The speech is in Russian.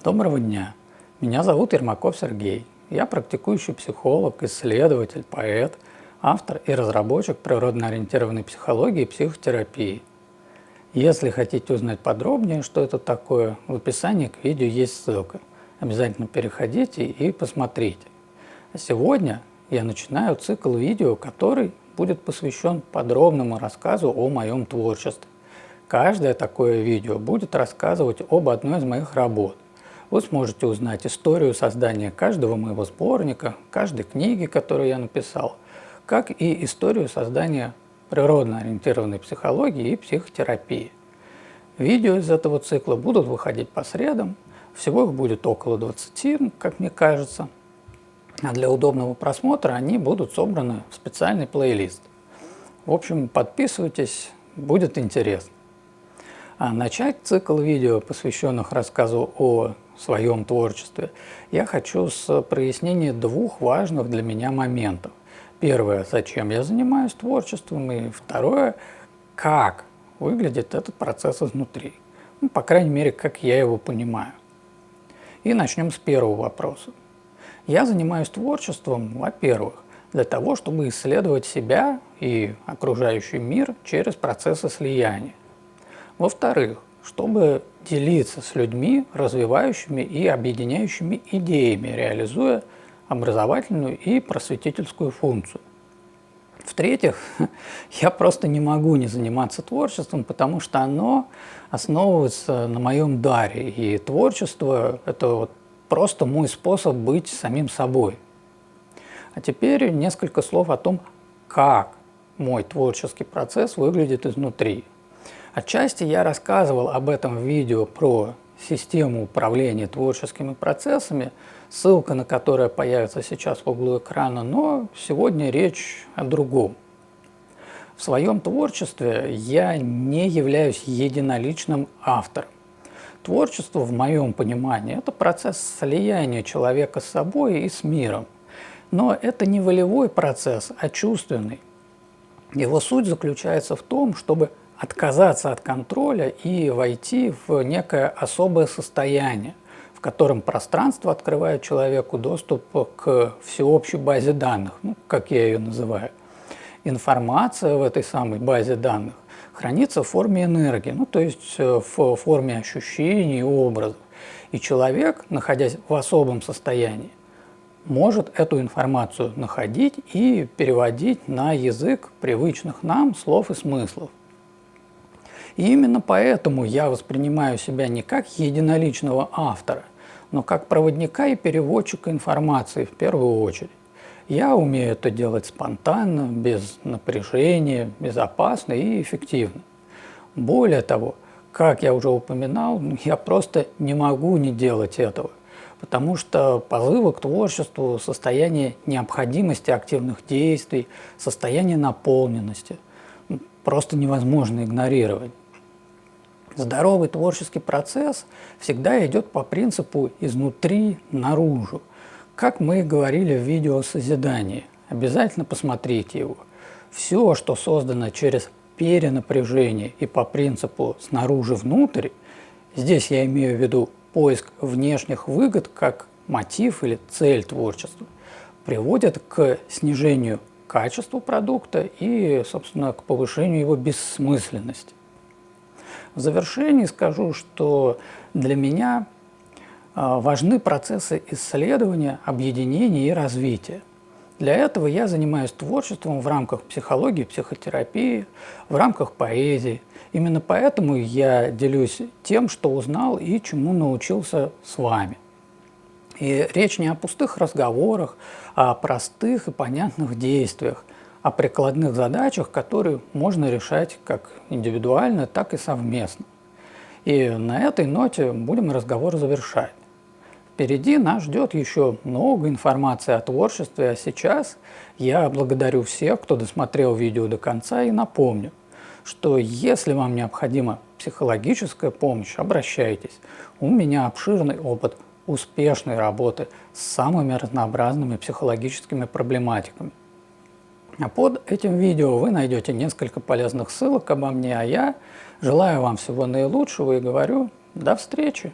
Доброго дня! Меня зовут Ермаков Сергей. Я практикующий психолог, исследователь, поэт, автор и разработчик природно-ориентированной психологии и психотерапии. Если хотите узнать подробнее, что это такое, в описании к видео есть ссылка. Обязательно переходите и посмотрите. А сегодня я начинаю цикл видео, который будет посвящен подробному рассказу о моем творчестве. Каждое такое видео будет рассказывать об одной из моих работ. Вы сможете узнать историю создания каждого моего сборника, каждой книги, которую я написал, как и историю создания природно-ориентированной психологии и психотерапии. Видео из этого цикла будут выходить по средам, всего их будет около 20, как мне кажется, а для удобного просмотра они будут собраны в специальный плейлист. В общем, подписывайтесь, будет интересно. А начать цикл видео, посвященных рассказу о своем творчестве, я хочу с прояснения двух важных для меня моментов. Первое, зачем я занимаюсь творчеством, и второе, как выглядит этот процесс изнутри. По крайней мере, как я его понимаю. И начнем с первого вопроса. Я занимаюсь творчеством, во-первых, для того, чтобы исследовать себя и окружающий мир через процессы слияния. Во-вторых, чтобы делиться с людьми развивающими и объединяющими идеями, реализуя образовательную и просветительскую функцию. В-третьих, я просто не могу не заниматься творчеством, потому что оно основывается на моем даре. И творчество – это просто мой способ быть самим собой. А теперь несколько слов о том, как мой творческий процесс выглядит изнутри. Отчасти я рассказывал об этом в видео про систему управления творческими процессами, ссылка на которое появится сейчас в углу экрана, но сегодня речь о другом. В своем творчестве я не являюсь единоличным автором. Творчество, в моем понимании, это процесс слияния человека с собой и с миром. Но это не волевой процесс, а чувственный. Его суть заключается в том, чтобы отказаться от контроля и войти в некое особое состояние, в котором пространство открывает человеку доступ к всеобщей базе данных, как я ее называю. Информация в этой самой базе данных хранится в форме энергии, то есть в форме ощущений и образов. И человек, находясь в особом состоянии, может эту информацию находить и переводить на язык привычных нам слов и смыслов. И именно поэтому я воспринимаю себя не как единоличного автора, но как проводника и переводчика информации в первую очередь. Я умею это делать спонтанно, без напряжения, безопасно и эффективно. Более того, как я уже упоминал, я просто не могу не делать этого, потому что позывы к творчеству, состояние необходимости активных действий, состояние наполненности просто невозможно игнорировать. Здоровый творческий процесс всегда идет по принципу изнутри наружу. Как мы и говорили в видео о созидании, обязательно посмотрите его. Все, что создано через перенапряжение и по принципу снаружи внутрь, здесь я имею в виду поиск внешних выгод как мотив или цель творчества, приводит к снижению качества продукта и, собственно, к повышению его бессмысленности. В завершении скажу, что для меня важны процессы исследования, объединения и развития. Для этого я занимаюсь творчеством в рамках психологии, психотерапии, в рамках поэзии. Именно поэтому я делюсь тем, что узнал и чему научился с вами. И речь не о пустых разговорах, а о простых и понятных действиях, о прикладных задачах, которые можно решать как индивидуально, так и совместно. И на этой ноте будем разговор завершать. Впереди нас ждет еще много информации о творчестве, а сейчас я благодарю всех, кто досмотрел видео до конца, и напомню, что если вам необходима психологическая помощь, обращайтесь. У меня обширный опыт успешной работы с самыми разнообразными психологическими проблематиками. А под этим видео вы найдете несколько полезных ссылок обо мне, а я желаю вам всего наилучшего и говорю до встречи!